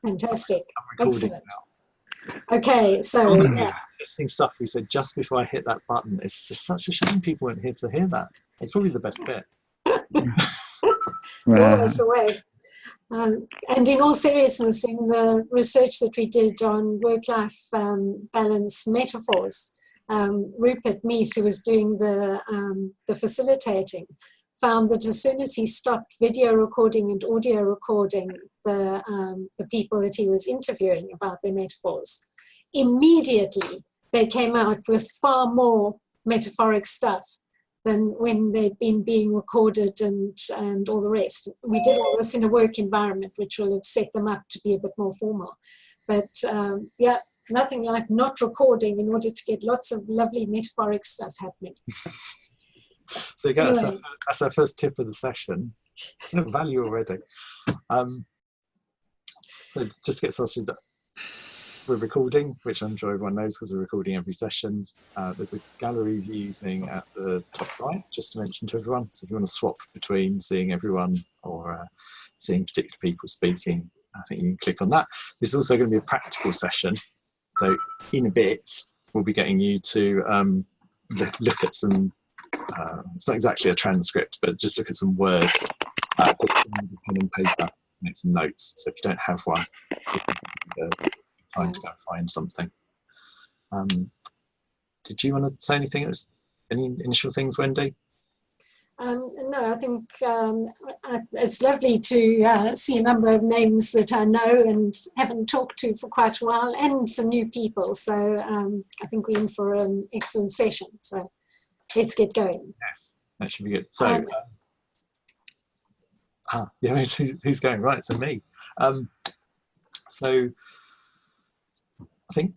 Fantastic. I'm recording Excellent. now. Okay, so yeah. Interesting stuff we said just before I hit that button. It's just such a shame people weren't here to hear that. It's probably the best bit. It's always the way. And in all seriousness, in the research that we did on work-life balance metaphors, Rupert Meese, who was doing the facilitating, found that as soon as he stopped video recording and audio recording the people that he was interviewing about their metaphors, immediately they came out with far more metaphoric stuff than when they'd been being recorded and all the rest. We did all this in a work environment, which will have set them up to be a bit more formal. But yeah, nothing like not recording in order to get lots of lovely metaphoric stuff happening. So again, anyway, that's our first tip of the session. Value already. So just to get started, we're recording, which I'm sure everyone knows because we're recording every session. There's a gallery view thing at the top right, just to mention to everyone. So if you want to swap between seeing everyone or seeing particular people speaking, I think you can click on that. This is also going to be a practical session. So in a bit, we'll be getting you to look at some, it's not exactly a transcript, but just look at some words. So you can use a pen and paper, make some notes. So if you don't have one, time to go find something. Did you want to say anything? Any initial things, Wendy? No, I think it's lovely to see a number of names that I know and haven't talked to for quite a while, and some new people. So I think we're in for an excellent session. So let's get going. Yes, that should be good. So, yeah, who's going? Right, so me. So I think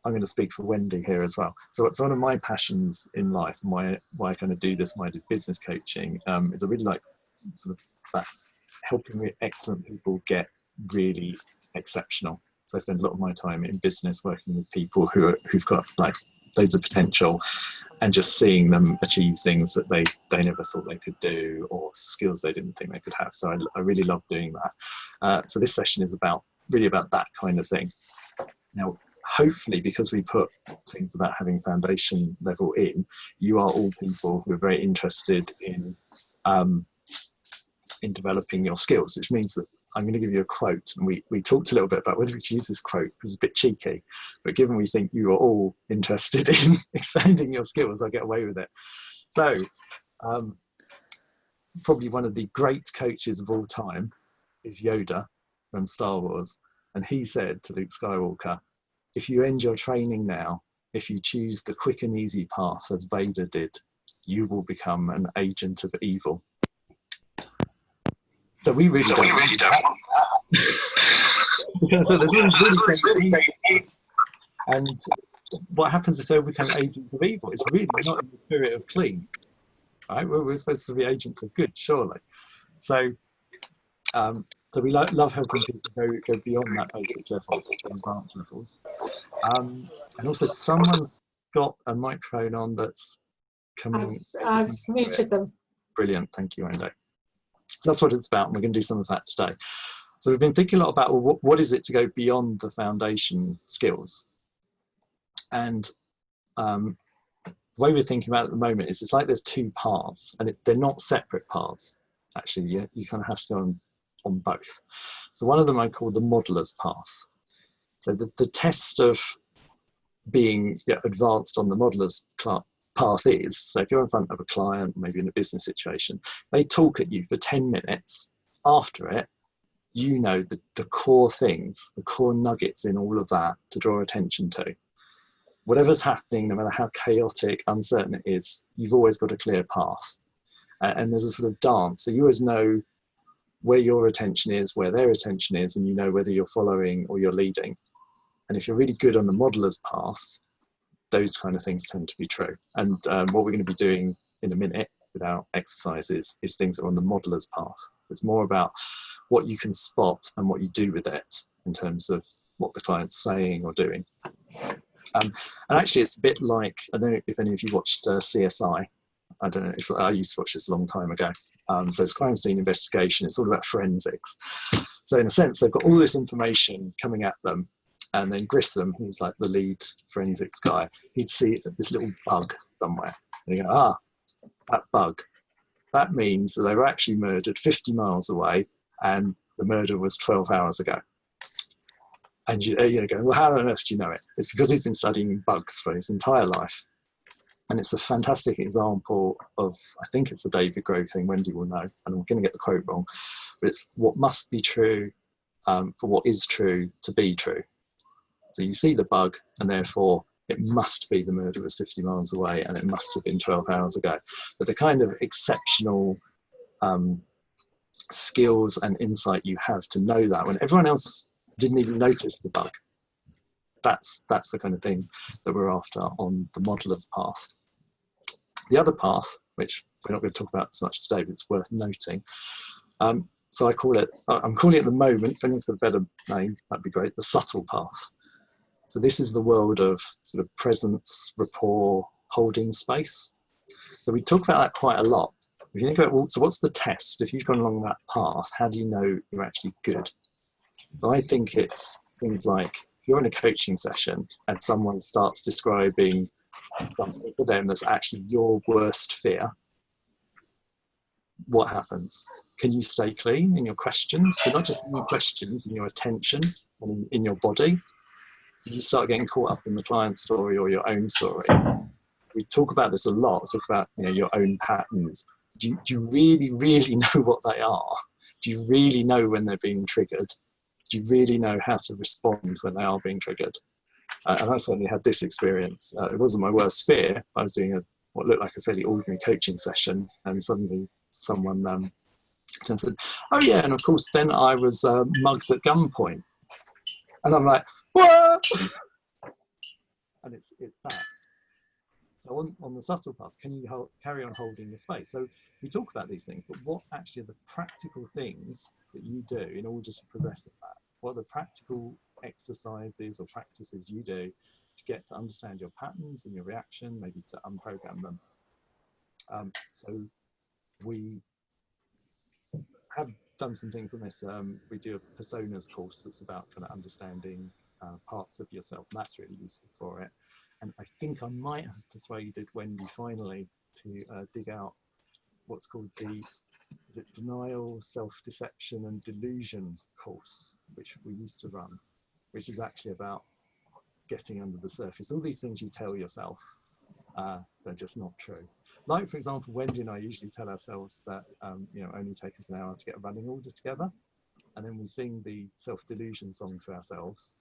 I'm going to speak for Wendy here as well. So it's one of my passions in life, and why I kind of do this, why I do business coaching, is I really like sort of that helping excellent people get really exceptional. So I spend a lot of my time in business working with people who've got like loads of potential, and just seeing them achieve things that they never thought they could do, or skills they didn't think they could have. So I really love doing that. So this session is really about that kind of thing. Now, hopefully, because we put things about having foundation level in, you are all people who are very interested in developing your skills, which means that I'm going to give you a quote. And we talked a little bit about whether we should use this quote because it's a bit cheeky, but given we think you are all interested in expanding your skills, I'll get away with it. So probably one of the great coaches of all time is Yoda from Star Wars. And he said to Luke Skywalker, if you end your training now, if you choose the quick and easy path as Vader did, you will become an agent of evil. So we really don't want that. And what happens if they become agents of evil? It's really not in the spirit of clean, right? We're supposed to be agents of good, surely. So so we love helping people go beyond that basic level, advanced levels. And also someone's got a microphone on that's coming. I've muted them. Brilliant, thank you, Wendy. So that's what it's about, and we're going to do some of that today. So we've been thinking a lot about, well, what is it to go beyond the foundation skills? And the way we're thinking about it at the moment is it's like there's two paths, and they're not separate paths. Actually, you kind of have to go on both. So one of them I call the modeler's path. So the test of being advanced on the modeler's path is, so if you're in front of a client, maybe in a business situation, they talk at you for 10 minutes. After it, you know the core things, the core nuggets in all of that to draw attention to. Whatever's happening, no matter how chaotic, uncertain it is, you've always got a clear path. And there's a sort of dance. So you always know where your attention is, where their attention is, and you know whether you're following or you're leading. And if you're really good on the modeler's path, those kind of things tend to be true. And what we're going to be doing in a minute with our exercises is things that are on the modeler's path. It's more about what you can spot and what you do with it in terms of what the client's saying or doing. And actually, it's a bit like, I don't know if any of you watched CSI. I don't know, I used to watch this a long time ago. So it's crime scene investigation. It's all about forensics. So in a sense, they've got all this information coming at them. And then Grissom, who's like the lead forensics guy, he'd see this little bug somewhere. And he'd go, that bug. That means that they were actually murdered 50 miles away and the murder was 12 hours ago. And you go, well, how on earth do you know it? It's because he's been studying bugs for his entire life. And it's a fantastic example of, I think it's a David Grove thing, Wendy will know, and I'm going to get the quote wrong, but it's what must be true for what is true to be true. So you see the bug, and therefore it must be the murder was 50 miles away, and it must have been 12 hours ago. But the kind of exceptional skills and insight you have to know that when everyone else didn't even notice the bug, that's the kind of thing that we're after on the modeller's path. The other path, which we're not going to talk about so much today, but it's worth noting. So I'm calling it at the moment, if anyone's got a better name, that'd be great, the subtle path. So this is the world of sort of presence, rapport, holding space. So we talk about that quite a lot. If you think about, well, so what's the test? If you've gone along that path, how do you know you're actually good? So I think it's things like, if you're in a coaching session and someone starts describing something for them that's actually your worst fear, what happens? Can you stay clean in your questions? But not just in your questions, in your attention and in your body. Do you start getting caught up in the client's story or your own story? We talk about this a lot, talk about your own patterns. Do you really, really know what they are? Do you really know when they're being triggered? Do you really know how to respond when they are being triggered? And I certainly had this experience. It wasn't my worst fear. I was doing what looked like a fairly ordinary coaching session, and suddenly someone said, oh yeah, and of course then I was mugged at gunpoint. And I'm like, what? And it's that. So on the subtle path, can you carry on holding the space? So we talk about these things, but what actually are the practical things that you do in order to progress at that? What are the practical exercises or practices you do to get to understand your patterns and your reaction, maybe to unprogram them? So we have done some things on this. We do a personas course that's about kind of understanding parts of yourself, and that's really useful for it. And I think I might have persuaded Wendy finally to dig out what's called the denial, self-deception and delusion course, which we used to run, which is actually about getting under the surface. All these things you tell yourself, they're just not true. Like, for example, Wendy and I usually tell ourselves that only take us an hour to get a running order together, and then we sing the self-delusion song to ourselves.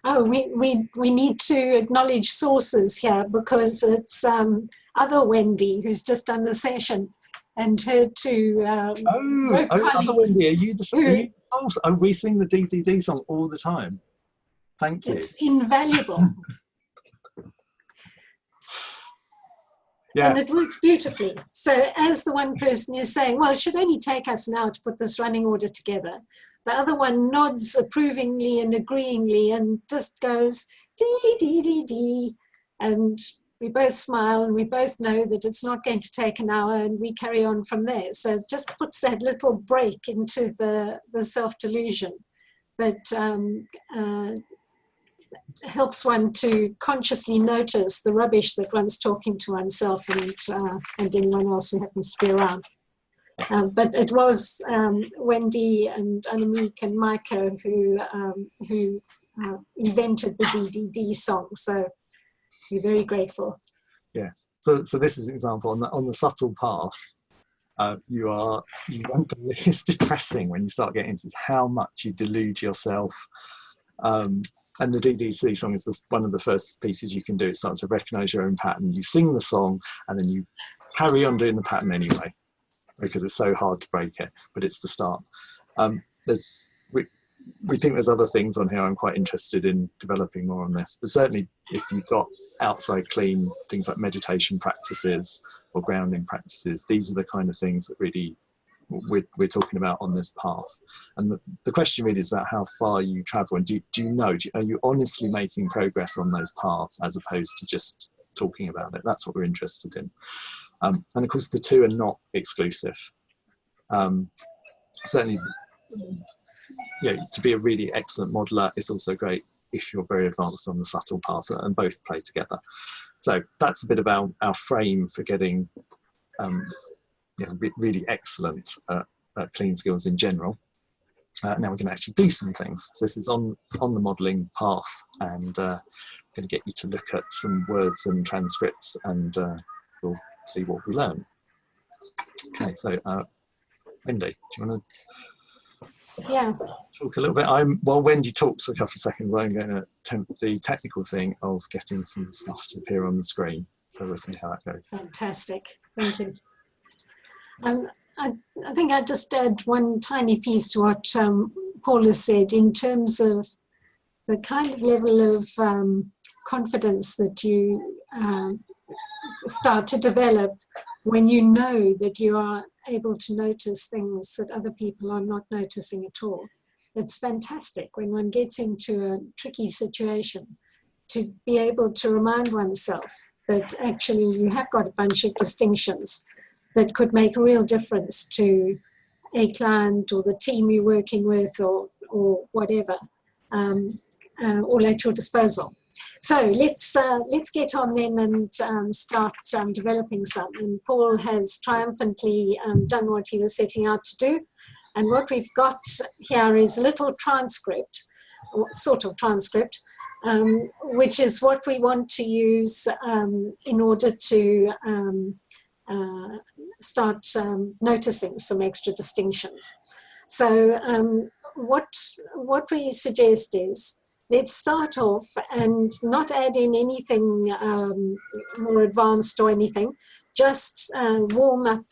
Oh, we need to acknowledge sources here, because it's other Wendy who's just done the session, and her two work colleagues. Other Wendy, are you the same? Oh, we sing the DDD song all the time. Thank you. It's invaluable. Yeah. And it works beautifully. So as the one person is saying, well, it should only take us an hour to put this running order together, the other one nods approvingly and agreeingly and just goes, dee, dee, dee, dee, dee. And we both smile and we both know that it's not going to take an hour, and we carry on from there. So it just puts that little break into the self-delusion that helps one to consciously notice the rubbish that one's talking to oneself and anyone else who happens to be around. But it was Wendy and Annemiek and Micah who invented the DDD song. So we're very grateful. Yes. So this is an example on the subtle path. It's depressing when you start getting into this, how much you delude yourself. And the DDC song is one of the first pieces you can do. It starts to recognize your own pattern. You sing the song and then you carry on doing the pattern anyway, because it's so hard to break it, but it's the start. We think there's other things on here. I'm quite interested in developing more on this, but certainly if you've got outside clean things like meditation practices or grounding practices, these are the kind of things that really we're talking about on this path. And the question really is about how far you travel, and do you know, are you honestly making progress on those paths as opposed to just talking about it? That's what we're interested in. And of course, the two are not exclusive. Certainly, to be a really excellent modeler, it's also great if you're very advanced on the subtle path, and both play together. So that's a bit of our frame for getting really excellent clean skills in general. Now we're going to actually do some things. So this is on the modelling path, and I'm going to get you to look at some words and transcripts, and we'll see what we learn. Okay, so Wendy, do you want to talk a little bit? While Wendy talks for a couple of seconds, I'm going to attempt the technical thing of getting some stuff to appear on the screen. So we'll see how that goes. Fantastic, thank you. I think I'd just add one tiny piece to what Paul has said in terms of the kind of level of confidence that you start to develop when you know that you are able to notice things that other people are not noticing at all. It's fantastic when one gets into a tricky situation to be able to remind oneself that actually you have got a bunch of distinctions that could make a real difference to a client or the team you're working with, or whatever, all at your disposal. So let's get on then and start developing some. And Paul has triumphantly done what he was setting out to do. And what we've got here is a little transcript, or sort of transcript, which is what we want to use in order to start noticing some extra distinctions. So what we suggest is, let's start off and not add in anything more advanced or anything, just warm up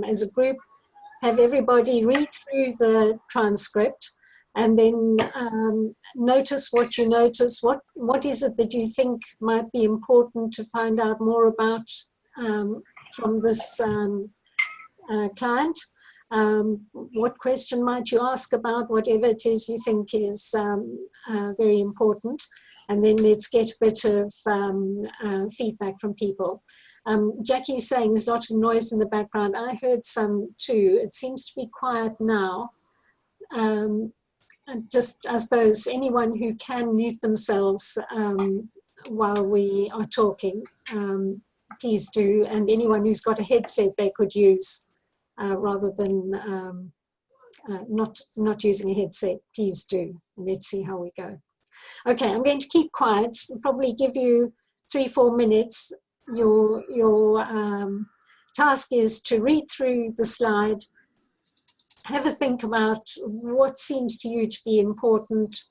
as a group, have everybody read through the transcript, and then notice what you notice. What is it that you think might be important to find out more about from this client? What question might you ask about whatever it is you think is very important? And then let's get a bit of feedback from people. Jackie's saying there's a lot of noise in the background. I heard some too. It seems to be quiet now. And just, I suppose, anyone who can mute themselves while we are talking, please do. And anyone who's got a headset they could use rather than not using a headset, please do. And let's see how we go. Okay, I'm going to keep quiet, probably give you 3-4 minutes. Your task is to read through the slide, have a think about what seems to you to be important,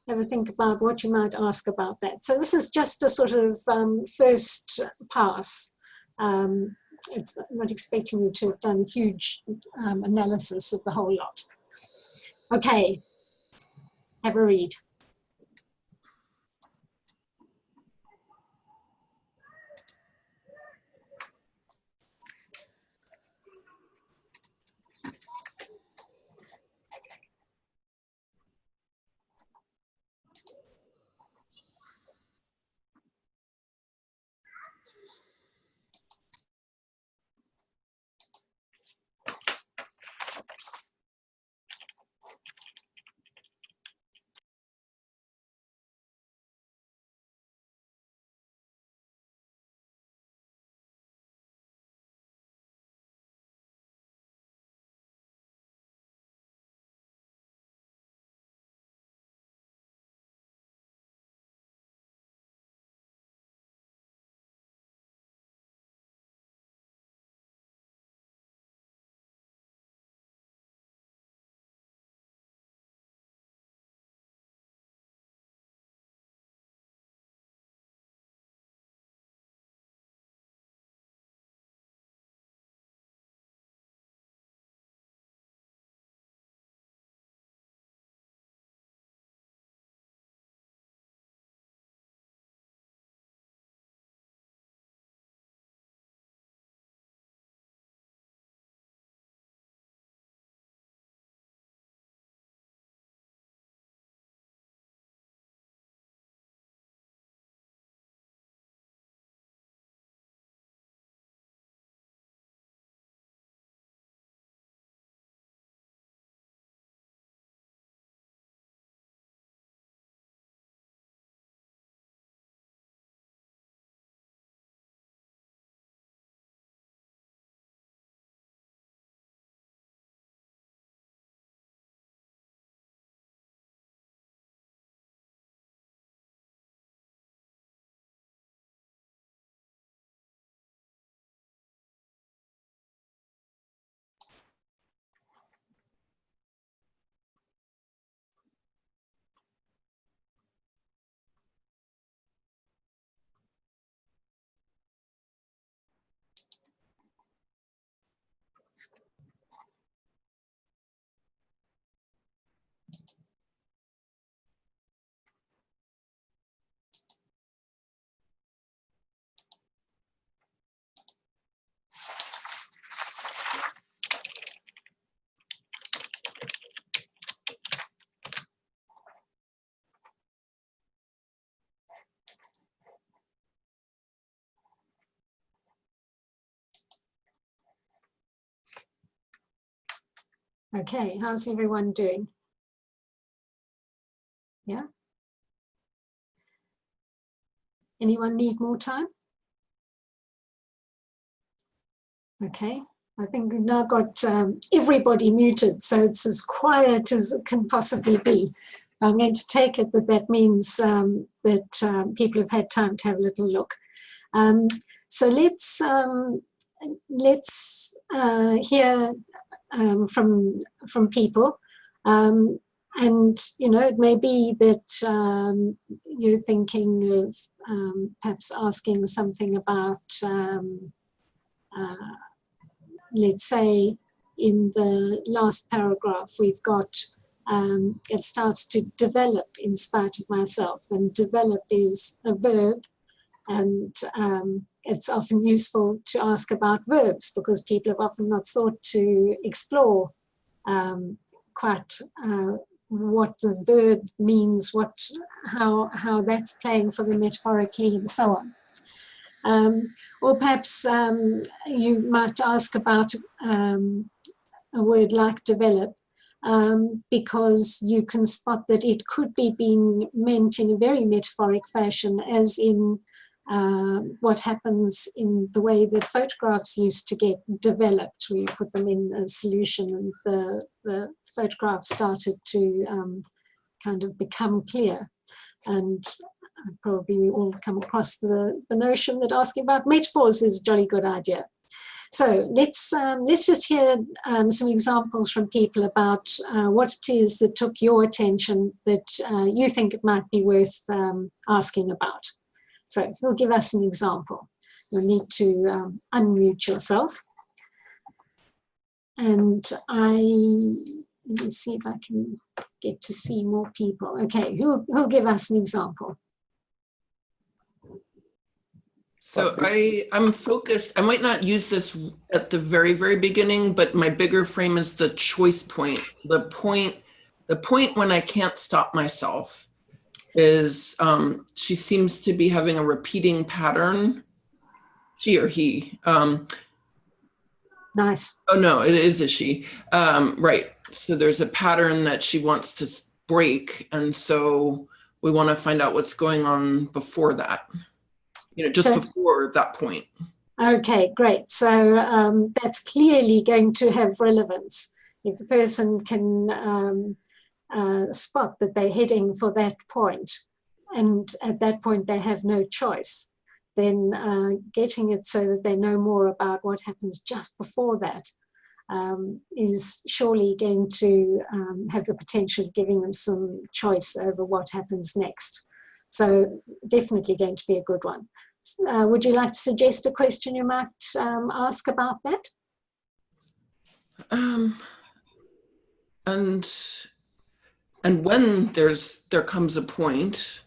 have a think about what you might ask about that. So this is just a sort of first pass. It's not expecting you to have done huge analysis of the whole lot. Okay, have a read. Okay, how's everyone doing? Yeah? Anyone need more time? Okay, I think we've now got everybody muted, so it's as quiet as it can possibly be. I'm going to take it that that means that people have had time to have a little look. So let's hear from people. And, you know, it may be that you're thinking of perhaps asking something about, let's say, in the last paragraph, we've got, it starts to develop in spite of myself. And develop is a verb. And it's often useful to ask about verbs because people have often not thought to explore quite what the verb means, how that's playing for them metaphorically, and so on. Or perhaps you might ask about a word like develop, because you can spot that it could be being meant in a very metaphoric fashion, as in what happens in the way that photographs used to get developed. We put them in a solution and the photograph started to kind of become clear. And probably we all come across the notion that asking about metaphors is a jolly good idea. So let's just hear some examples from people about what it is that took your attention that you think it might be worth asking about. So who'll give us an example? You'll need to unmute yourself. And let me see if I can get to see more people. Okay, who'll give us an example? So I'm focused. I might not use this at the very, very beginning, but my bigger frame is the choice point. The point when I can't stop myself is she seems to be having a repeating pattern. She or he. Nice. Oh no, it is a she. Right. So there's a pattern that she wants to break, and so we want to find out what's going on before that. You know, just before that point. Okay, great. So that's clearly going to have relevance. If the person can spot that they're heading for that point, and at that point they have no choice, then getting it so that they know more about what happens just before that is surely going to have the potential of giving them some choice over what happens next. So definitely going to be a good one. Would you like to suggest a question you might ask about that? And when there comes a point,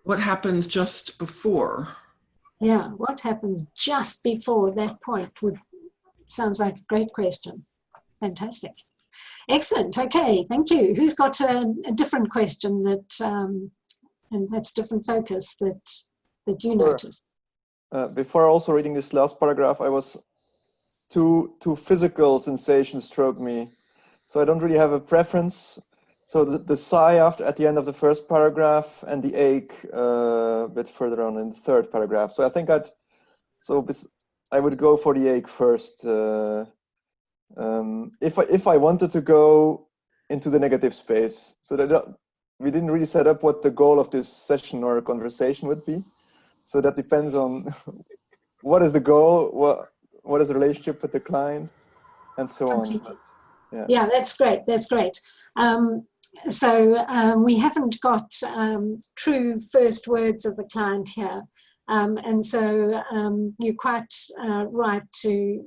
what happens just before? Yeah, what happens just before that point sounds like a great question. Fantastic. Excellent. Okay, thank you. Who's got a different question that, and perhaps different focus that you notice? Before also reading this last paragraph, I was two physical sensations struck me. So I don't really have a preference. So the sigh at the end of the first paragraph, and the ache a bit further on in the third paragraph. So I think I would go for the ache first. If I wanted to go into the negative space, so that we didn't really set up what the goal of this session or conversation would be. So that depends on what is the goal, what is the relationship with the client, and so on. But, yeah, that's great. That's great. So we haven't got true first words of the client here. And so you're quite right to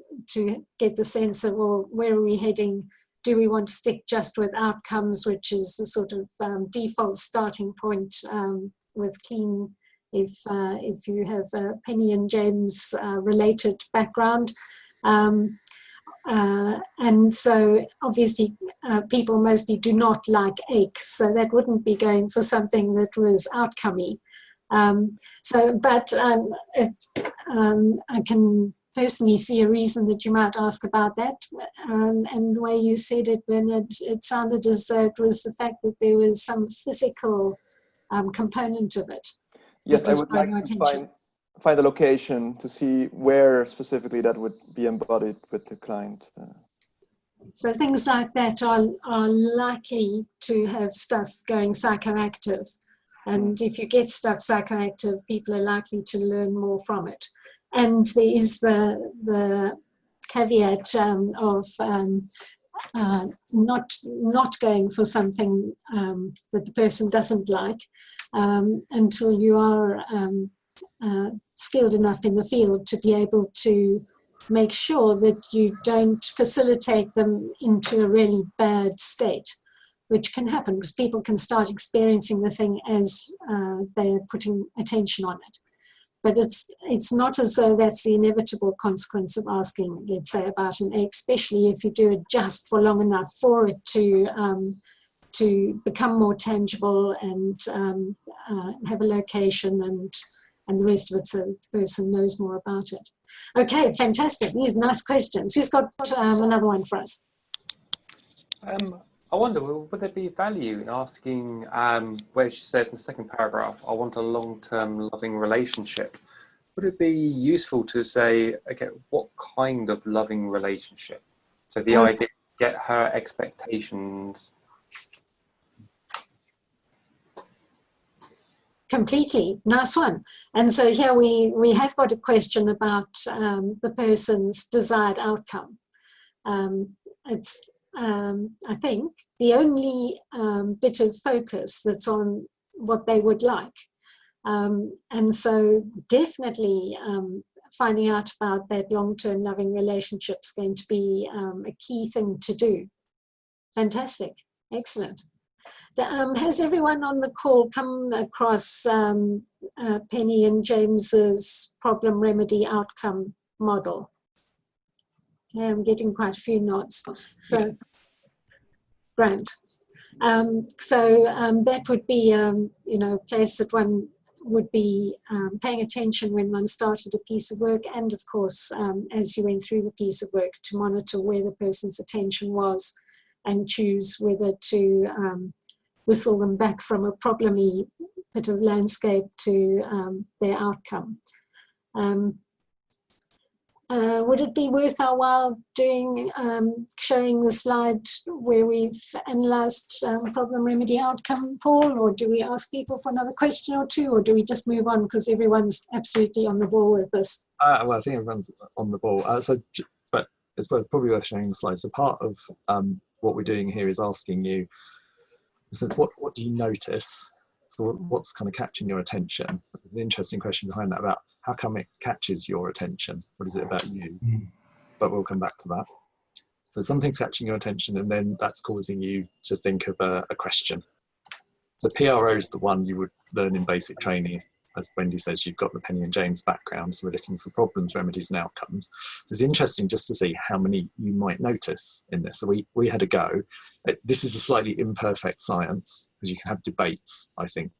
get the sense of, well, where are we heading? Do we want to stick just with outcomes, which is the sort of default starting point with clean, if you have a Penny and James related background. And so obviously people mostly do not like aches, so that wouldn't be going for something that was outcomey. But I can personally see a reason that you might ask about that. And the way you said it, Bernard, it sounded as though it was the fact that there was some physical component of it. Yes, I would like to find a location to see where specifically that would be embodied with the client. So things like that are likely to have stuff going psychoactive. And if you get stuff psychoactive, people are likely to learn more from it. And there is the caveat of not going for something that the person doesn't like until you are skilled enough in the field to be able to make sure that you don't facilitate them into a really bad state, which can happen because people can start experiencing the thing as they're putting attention on it. But it's not as though that's the inevitable consequence of asking, let's say, about an egg, especially if you do it just for long enough for it to become more tangible and have a location and the rest of it, so the person knows more about it. Okay, fantastic. These are nice questions. Who's got another one for us? I wonder, would there be value in asking, where she says in the second paragraph, I want a long-term loving relationship. Would it be useful to say, okay, what kind of loving relationship? So the idea, get her expectations. Completely. Nice one. And so here we have got a question about the person's desired outcome. It's, I think, the only bit of focus that's on what they would like. And so definitely finding out about that long-term loving relationship is going to be a key thing to do. Fantastic. Excellent. Has everyone on the call come across Penny and James's problem remedy outcome model? Yeah, I'm getting quite a few nods. So, Grant. That would be, a place that one would be paying attention when one started a piece of work, and of course, as you went through the piece of work, to monitor where the person's attention was and choose whether to whistle them back from a problemy bit of landscape to their outcome. Would it be worth our while doing, showing the slide where we've analysed problem remedy outcome, Paul, or do we ask people for another question or two, or do we just move on because everyone's absolutely on the ball with this? Well, I think everyone's on the ball. But it's probably worth showing the slide. So part of what we're doing here is asking you, since what do you notice? So what's kind of catching your attention? There's an interesting question behind that about how come it catches your attention? What is it about you? But we'll come back to that. So something's catching your attention, and then that's causing you to think of a question. So PRO is the one you would learn in basic training. As Wendy says, you've got the Penny and James background, so we're looking for problems, remedies, and outcomes. So it's interesting just to see how many you might notice in this. So we had a go. This is a slightly imperfect science, because you can have debates, I think,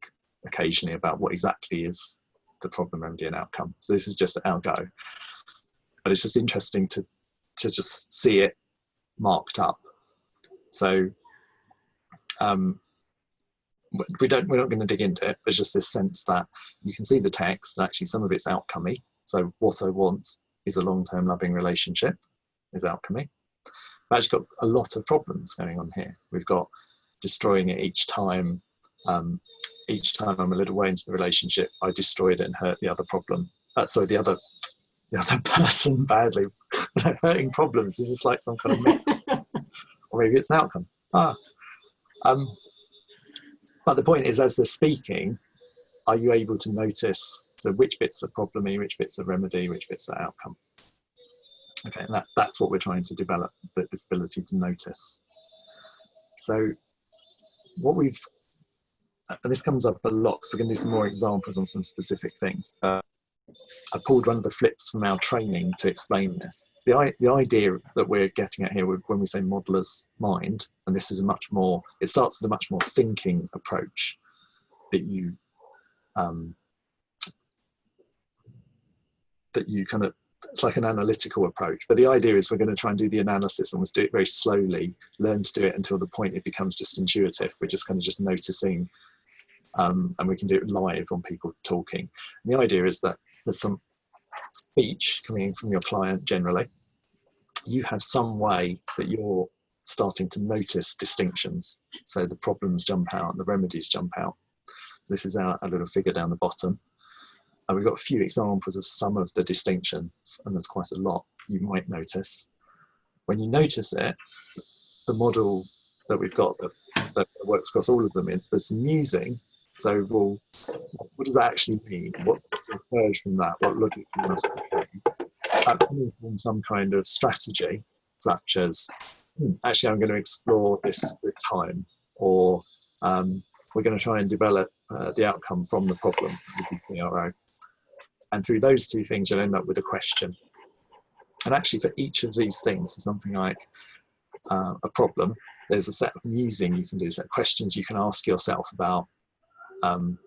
occasionally about what exactly is the problem, remedy, and outcome. So this is just our go. But it's just interesting to just see it marked up. So we're not going to dig into it. There's just this sense that you can see the text, and actually some of it's outcomey. So what I want is a long-term loving relationship, is outcomey. We've actually got a lot of problems going on here. We've got destroying it each time. Each time I'm a little way into the relationship, I destroyed it and hurt the other problem. The other person badly. Hurting problems. Is this like some kind of myth? Or maybe it's an outcome. But the point is, as they're speaking, are you able to notice which bits are problemy, which bits are remedy, which bits are outcome? Okay, and that's what we're trying to develop, this ability to notice. So what and this comes up a lot, so we're going to do some more examples on some specific things. I pulled one of the flips from our training to explain this. The idea that we're getting at here when we say modeler's mind, and this is it starts with a much more thinking approach that you kind of it's like an analytical approach, but the idea is we're going to try and do the analysis, and we'll do it very slowly, learn to do it until the point it becomes just intuitive. We're just kind of just noticing, and we can do it live on people talking. And the idea is that there's some speech coming from your client generally. You have some way that you're starting to notice distinctions. So the problems jump out and the remedies jump out. So this is our little figure down the bottom. And we've got a few examples of some of the distinctions, and there's quite a lot you might notice. When you notice it, the model that we've got that works across all of them is there's some musing. So, well, what does that actually mean? What's inferred from that? What logic must be? That's coming from some kind of strategy, such as, actually, I'm going to explore this with time, or we're going to try and develop the outcome from the problem with the PRO. And through those two things, you'll end up with a question. And actually, for each of these things, for something like a problem, there's a set of musing you can do, set of questions you can ask yourself about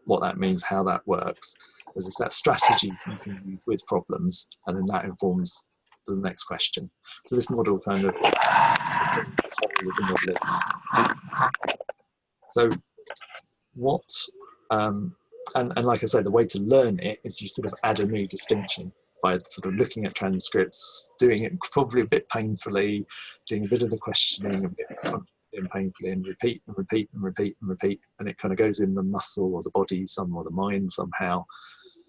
what that means, how that works. There's a set of strategy you can use with problems, and then that informs the next question. So this model kind of so what and like I say, the way to learn it is you sort of add a new distinction by sort of looking at transcripts, doing it probably a bit painfully, doing a bit of the questioning, a bit painfully, and repeat and repeat and repeat and repeat, and it kind of goes in the muscle or the body or the mind somehow,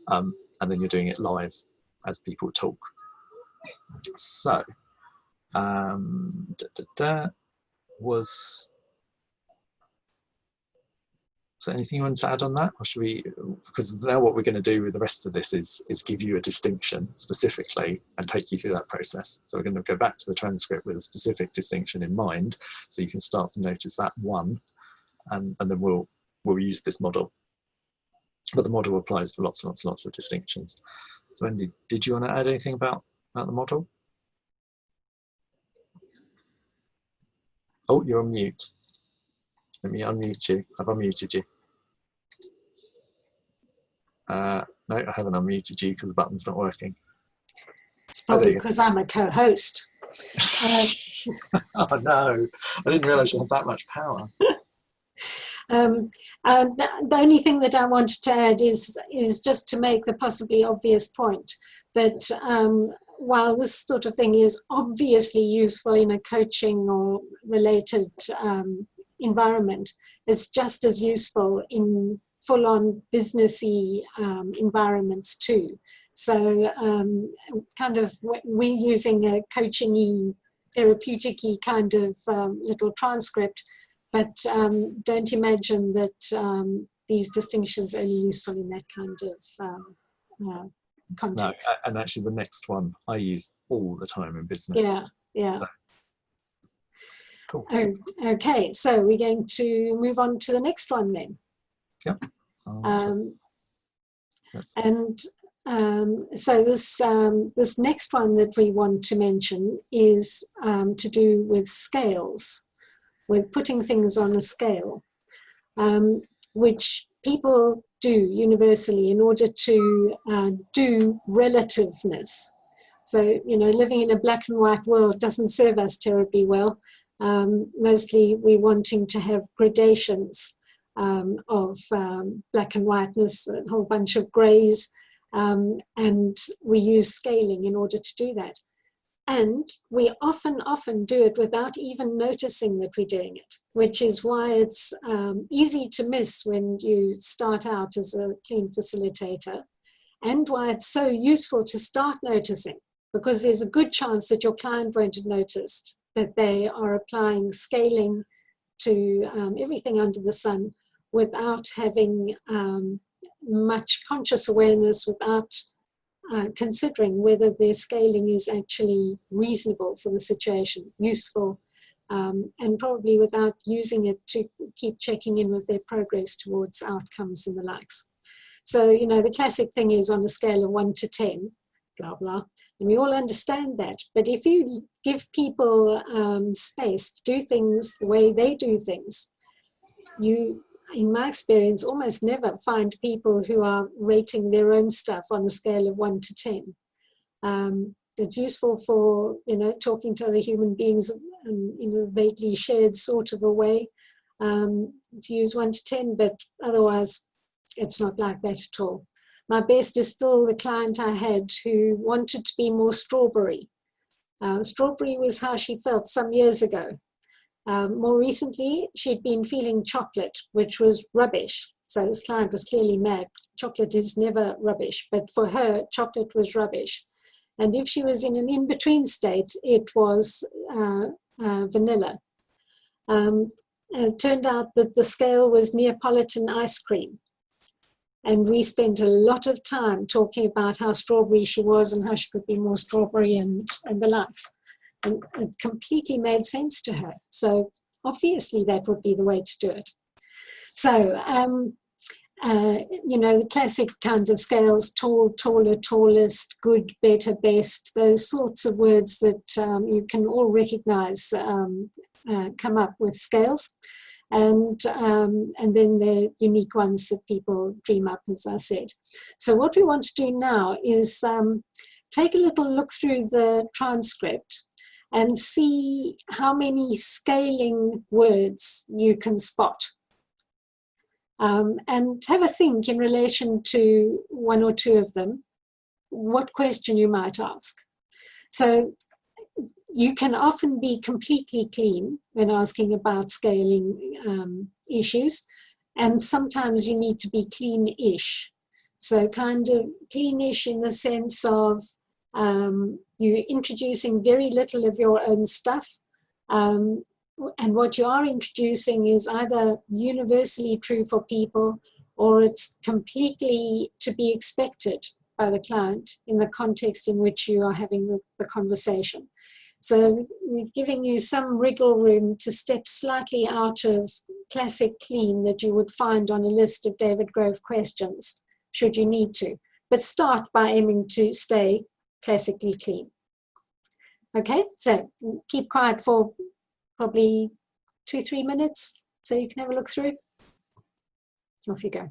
and then you're doing it live as people talk. So so anything you want to add on that, or should we, because now what we're going to do with the rest of this is give you a distinction specifically and take you through that process. So we're going to go back to the transcript with a specific distinction in mind, so you can start to notice that one, and then we'll use this model. But the model applies for lots and lots and lots of distinctions. So Wendy, did you want to add anything about the model? Oh, you're on mute. Let me unmute you. I've unmuted you. No, I haven't unmuted you because the button's not working. It's probably because I'm a co-host. Oh no, I didn't realise you had that much power. And the only thing that I wanted to add is just to make the possibly obvious point that while this sort of thing is obviously useful in a coaching or related environment, it's just as useful in full-on businessy environments too. So kind of we're using a coaching-y, therapeutic-y kind of little transcript, but don't imagine that these distinctions are only useful in that kind of context. No, and actually the next one I use all the time in business. Yeah, yeah. So, cool. Oh, okay, so we're going to move on to the next one then. Yeah. So this next one that we want to mention is to do with scales, with putting things on a scale, which people do universally in order to do relativeness. So, you know, living in a black and white world doesn't serve us terribly well. Mostly we're wanting to have gradations of black and whiteness, a whole bunch of grays, and we use scaling in order to do that. And we often do it without even noticing that we're doing it, which is why it's easy to miss when you start out as a clean facilitator, and why it's so useful to start noticing, because there's a good chance that your client won't have noticed that they are applying scaling to everything under the sun without having much conscious awareness, without considering whether their scaling is actually reasonable for the situation, useful, and probably without using it to keep checking in with their progress towards outcomes and the likes. So, you know, the classic thing is on a scale of 1 to 10, blah, blah, and we all understand that. But if you give people space to do things the way they do things, you, in my experience, almost never find people who are rating their own stuff on a scale of 1 to 10. It's useful for, talking to other human beings in a vaguely shared sort of a way, to use 1 to 10, but otherwise it's not like that at all. My best is still the client I had who wanted to be more strawberry. Strawberry was how she felt some years ago. More recently, she'd been feeling chocolate, which was rubbish. So this client was clearly mad. Chocolate is never rubbish, but for her, chocolate was rubbish. And if she was in an in-between state, it was vanilla. It turned out that the scale was Neapolitan ice cream. And we spent a lot of time talking about how strawberry she was and how she could be more strawberry and the likes. And it completely made sense to her. So obviously that would be the way to do it. So, the classic kinds of scales, tall, taller, tallest, good, better, best, those sorts of words that you can all recognize come up with scales. And then the unique ones that people dream up, as I said. So what we want to do now is take a little look through the transcript and see how many scaling words you can spot. And have a think in relation to 1 or 2 of them, what question you might ask. So you can often be completely clean when asking about scaling issues, and sometimes you need to be clean-ish. So kind of clean-ish in the sense of you're introducing very little of your own stuff, and what you are introducing is either universally true for people or it's completely to be expected by the client in the context in which you are having the conversation. So we're giving you some wriggle room to step slightly out of classic clean that you would find on a list of David Grove questions, should you need to. But start by aiming to stay classically clean. Okay, so keep quiet for probably 2-3 minutes so you can have a look through. Off you go.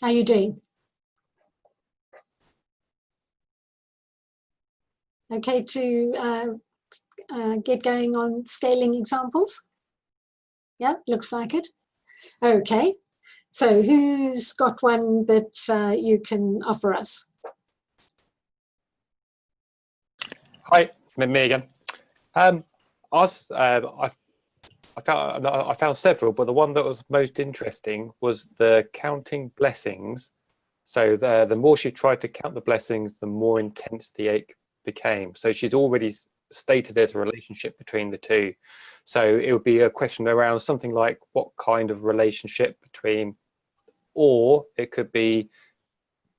How are you doing? Okay to get going on scaling examples? Yeah, looks like it. Okay, so who's got one that you can offer us? Hi, me again. I was, I found several, but the one that was most interesting was the counting blessings. So the more she tried to count the blessings, the more intense the ache became. So she's already stated there's a relationship between the two. So it would be a question around something like what kind of relationship between, or it could be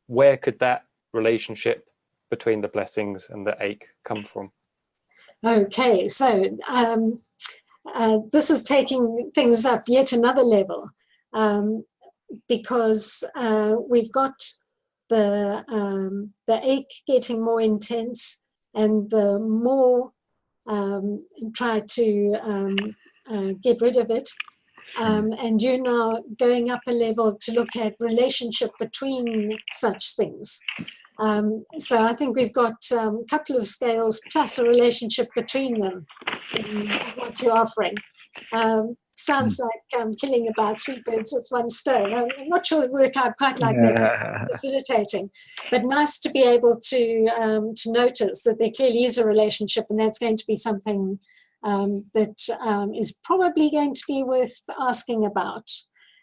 where could that relationship between the blessings and the ache come from? Okay, so this is taking things up yet another level, because we've got the ache getting more intense, and the more try to get rid of it. And you're now going up a level to look at relationship between such things. So I think we've got a couple of scales plus a relationship between them in what you're offering. Sounds like killing about 3 birds with 1 stone. I'm not sure it would work out quite like that, facilitating, but nice to be able to notice that there clearly is a relationship, and that's going to be something that is probably going to be worth asking about.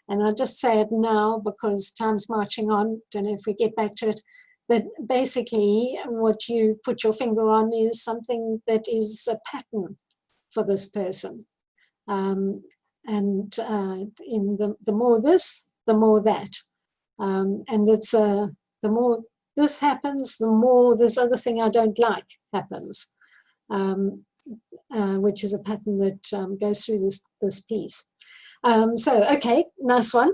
And I'll just say it now because time's marching on. Don't know if we get back to it. But basically, what you put your finger on is something that is a pattern for this person. And in the more this, the more that. And it's the more this happens, the more this other thing I don't like happens. Which is a pattern that goes through this piece. So, okay, nice one.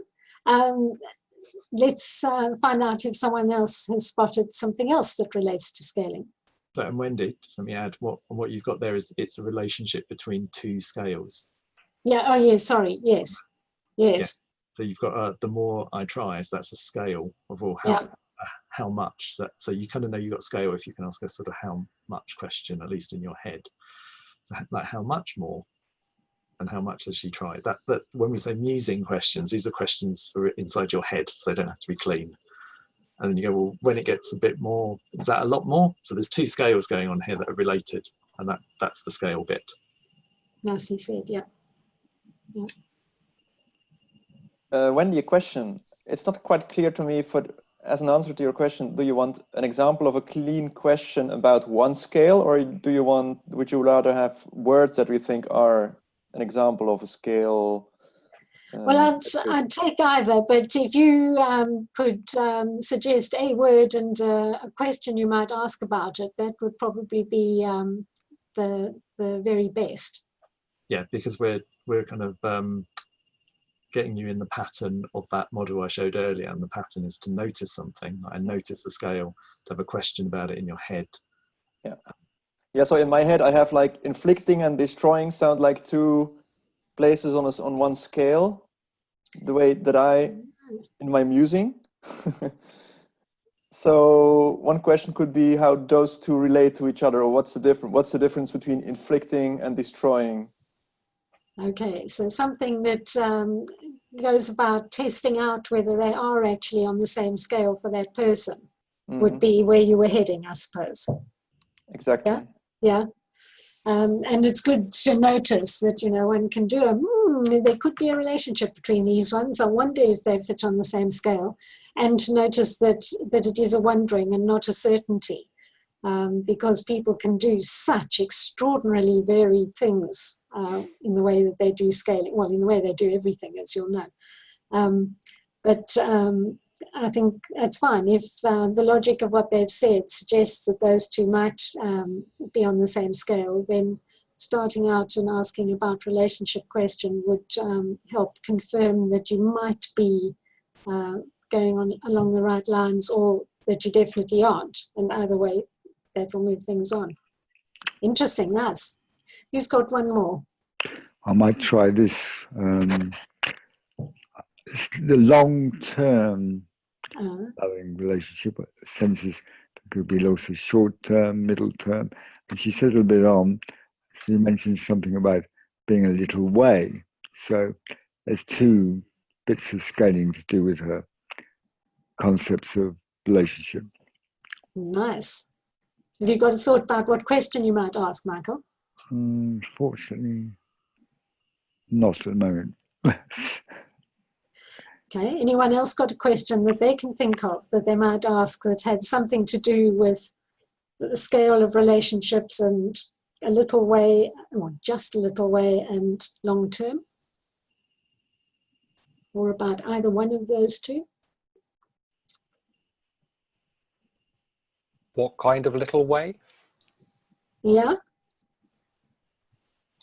Let's find out if someone else has spotted something else that relates to scaling. So, and Wendy, just let me add, what you've got there is it's a relationship between 2 scales. Yeah, oh yes, sorry, yes. Yeah. So you've got the more I try, so that's a scale of how much. So you kind of know you've got scale if you can ask a sort of how much question, at least in your head. So like how much more and how much has she tried? That when we say musing questions, these are questions for inside your head, so they don't have to be clean. And then you go, well, when it gets a bit more, is that a lot more? So there's 2 scales going on here that are related, and that's the scale bit. Nicely said, yeah. Wendy, a question. It's not quite clear to me as an answer to your question, do you want an example of a clean question about 1 scale, or would you rather have words that we think are an example of a scale? Well, I'd take either, but if you could suggest a word and a question you might ask about it, that would probably be the very best. Yeah, because we're kind of getting you in the pattern of that model I showed earlier, and the pattern is to notice something. I notice the scale, to have a question about it in your head. Yeah. So in my head, I have like inflicting and destroying sound like 2 places on 1 scale, the way that in my musing. So one question could be how those 2 relate to each other, or what's the difference between inflicting and destroying? Okay, so something that goes about testing out whether they are actually on the same scale for that person would be where you were heading, I suppose. Exactly. Yeah. And it's good to notice that, one can do there could be a relationship between these ones. I wonder if they fit on the same scale. And to notice that it is a wondering and not a certainty. Because people can do such extraordinarily varied things in the way that they do scaling, well, in the way they do everything, as you'll know. But I think that's fine. If the logic of what they've said suggests that those 2 might be on the same scale, then starting out and asking about relationship question would help confirm that you might be going along the right lines, or that you definitely aren't. And either way, that will move things on. Interesting, nice. Who's got one more? I might try this. It's the long-term loving relationship senses. There could be also short-term, middle-term. And she said a little bit on, she mentioned something about being a little way. So there's 2 bits of scaling to do with her concepts of relationship. Nice. Have you got a thought about what question you might ask, Michael? Unfortunately, not at the moment. Okay, anyone else got a question that they can think of that they might ask that had something to do with the scale of relationships and a little way, or just a little way, and long term? Or about either one of those two? What kind of little way? Yeah.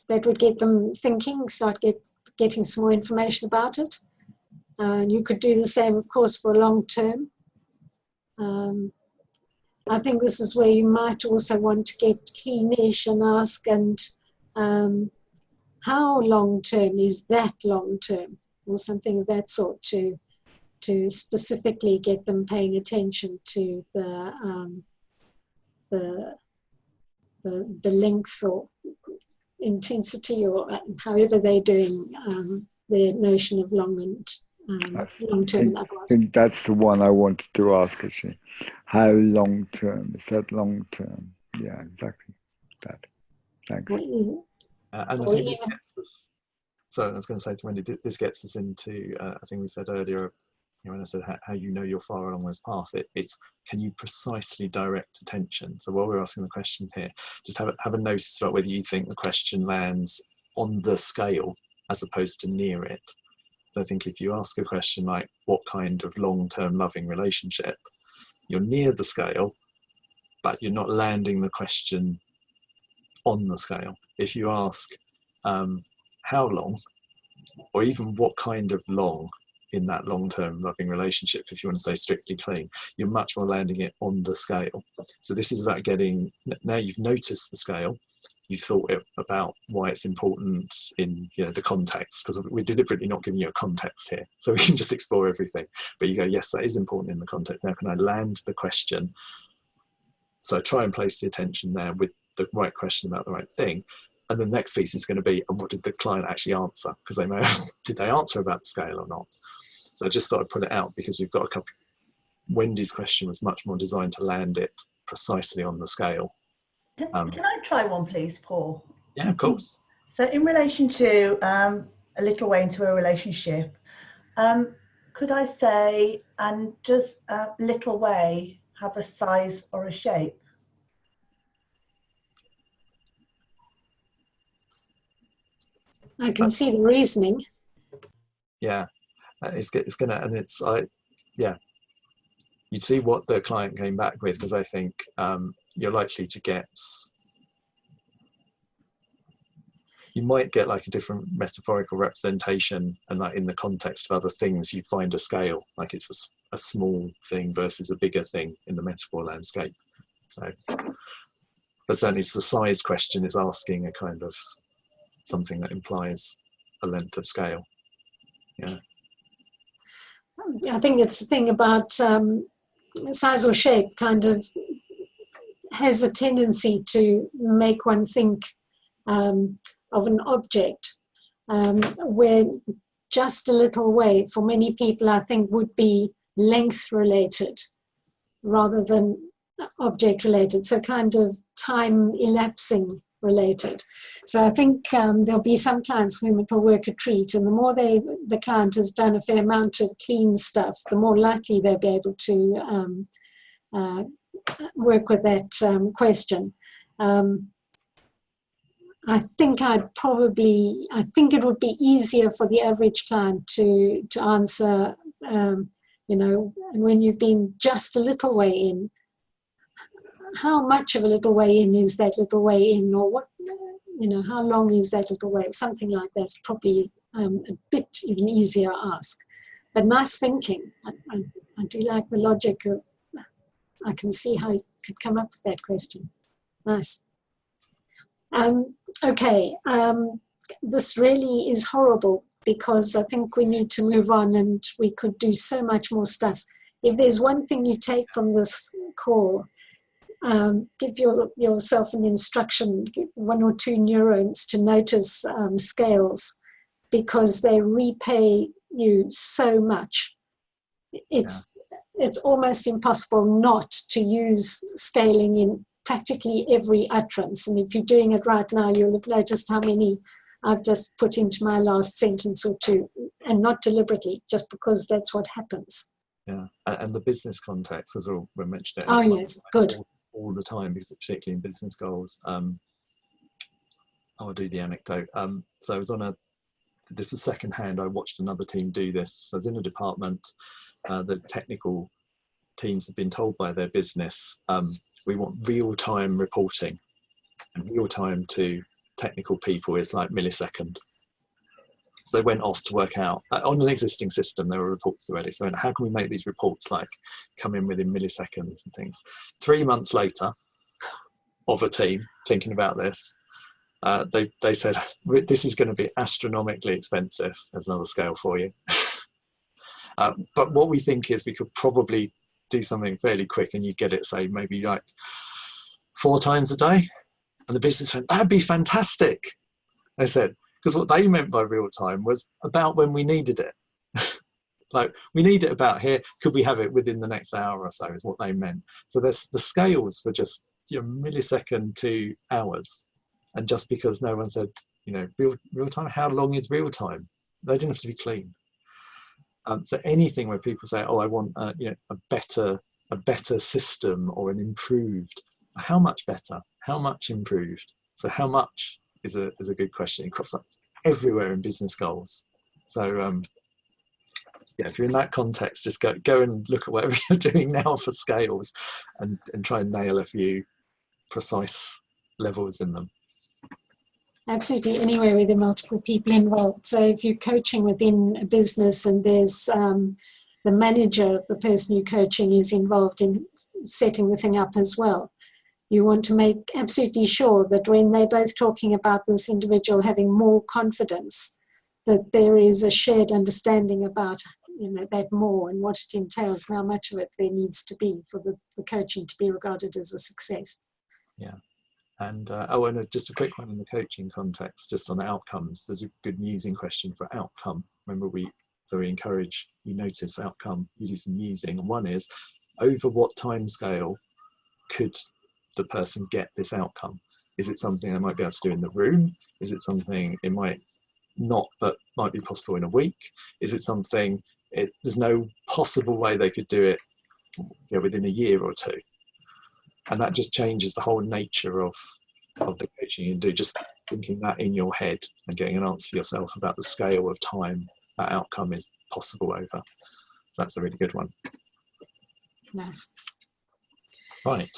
That would get them thinking, start getting some more information about it. And you could do the same, of course, for long term. I think this is where you might also want to get cleanish and ask, and how long term is that long term, or something of that sort, to specifically get them paying attention to the length or intensity, or however they're doing their notion of long and long term and otherwise. I think that's the one I wanted to ask, actually. How long term? Is that long term? Yeah, exactly. That. Thanks. And I think this gets us, so I was going to say to Wendy, this gets us into, I think we said earlier, when I said how you know you're far along this path, it's can you precisely direct attention? So while we're asking the questions here, just have a notice about whether you think the question lands on the scale as opposed to near it. So I think if you ask a question like, what kind of long-term loving relationship, you're near the scale, but you're not landing the question on the scale. If you ask how long, or even what kind of long in that long-term loving relationship, if you want to say strictly clean, you're much more landing it on the scale. So this is about getting, now you've noticed the scale, you've thought about why it's important in the context, because we're deliberately not giving you a context here, so we can just explore everything. But you go, yes, that is important in the context. Now can I land the question? So try and place the attention there with the right question about the right thing. And the next piece is going to be, and what did the client actually answer? Because they may have, did they answer about the scale or not? So I just thought I'd put it out because we've got a couple. Wendy's question was much more designed to land it precisely on the scale. Can I try one, please, Paul? Yeah, of course. So in relation to a little way into a relationship, could I say, and does a little way have a size or a shape? I can see the reasoning. Yeah, it's gonna, and it's yeah, you'd see what the client came back with, because I think you're likely to get, you might get like a different metaphorical representation, and like in the context of other things you find a scale, like it's a small thing versus a bigger thing in the metaphor landscape. So, but certainly it's the size question is asking a kind of something that implies a length of scale. Yeah, I think it's the thing about size or shape kind of has a tendency to make one think of an object, where just a little way for many people I think would be length related rather than object related, so kind of time elapsing related. So I think there'll be some clients for whom it'll work a treat, and the more the client has done a fair amount of clean stuff, the more likely they'll be able to work with that question. I think it would be easier for the average client to answer, when you've been just a little way in, how much of a little way in is that little way in, or what, how long is that little way, something like that's probably a bit even easier ask. But nice thinking. I do like the logic of, I can see how you could come up with that question. Nice. Okay, this really is horrible because I think we need to move on, and we could do so much more stuff. If there's one thing you take from this call, give yourself an instruction, give 1 or 2 neurons to notice scales, because they repay you so much. It's almost impossible not to use scaling in practically every utterance. And if you're doing it right now, you'll have noticed how many I've just put into my last sentence or two, and not deliberately, just because that's what happens. Yeah, and the business context as well, we mentioned it. Oh, yes, good. All the time, because particularly in business goals. I'll do the anecdote. So I was this was secondhand. I watched another team do this. I was in a department, the technical teams have been told by their business, we want real-time reporting, and real-time to technical people is like millisecond. So they went off to work out, on an existing system, there were reports already. So how can we make these reports like come in within milliseconds and things? 3 months later, of a team thinking about this, they said, this is going to be astronomically expensive. There's another scale for you. But what we think is we could probably do something fairly quick, and you get it, say, maybe like 4 times a day. And the business went, that'd be fantastic. They said, because what they meant by real time was about when we needed it. Like, we need it about here. Could we have it within the next hour or so, is what they meant. So the scales were just millisecond to hours. And just because no one said, real time, how long is real time? They didn't have to be clean. So anything where people say, oh, I want a better system or an improved, how much better? How much improved? So how much is a good question. It crops up everywhere in business goals. So yeah, if you're in that context, just go and look at whatever you're doing now for scales and try and nail a few precise levels in them. Absolutely, anywhere where there are multiple people involved. So if you're coaching within a business and there's the manager of the person you're coaching is involved in setting the thing up as well, you want to make absolutely sure that when they're both talking about this individual having more confidence, that there is a shared understanding about that more and what it entails and how much of it there needs to be for the coaching to be regarded as a success. Yeah. And just a quick one in the coaching context, just on outcomes. There's a good musing question for outcome. Remember, we encourage you notice outcome, you do some musing. And one is, over what time scale could the person get this outcome? Is it something they might be able to do in the room? Is it something it might not, but might be possible in a week? Is it something there's no possible way they could do it within a year or two? And that just changes the whole nature of the coaching you do, just thinking that in your head and getting an answer for yourself about the scale of time that outcome is possible over. So that's a really good one. Nice. Right.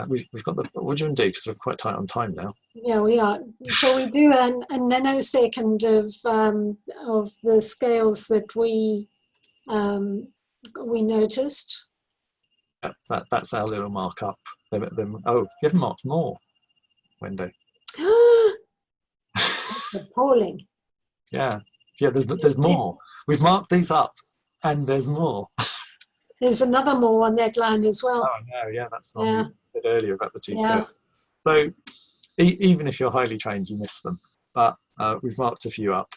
We've got what do you want to do? Because we're quite tight on time now. Yeah, we are. Shall we do a nanosecond of the scales that we noticed? That's our little markup. Oh, you haven't marked more, Wendy. That's appalling. Yeah. There's more. We've marked these up, and there's more. There's another more on that line as well. Oh no, yeah, that's the one we said earlier about the 2 Yeah. scales. So even if you're highly trained, you miss them. But we've marked a few up.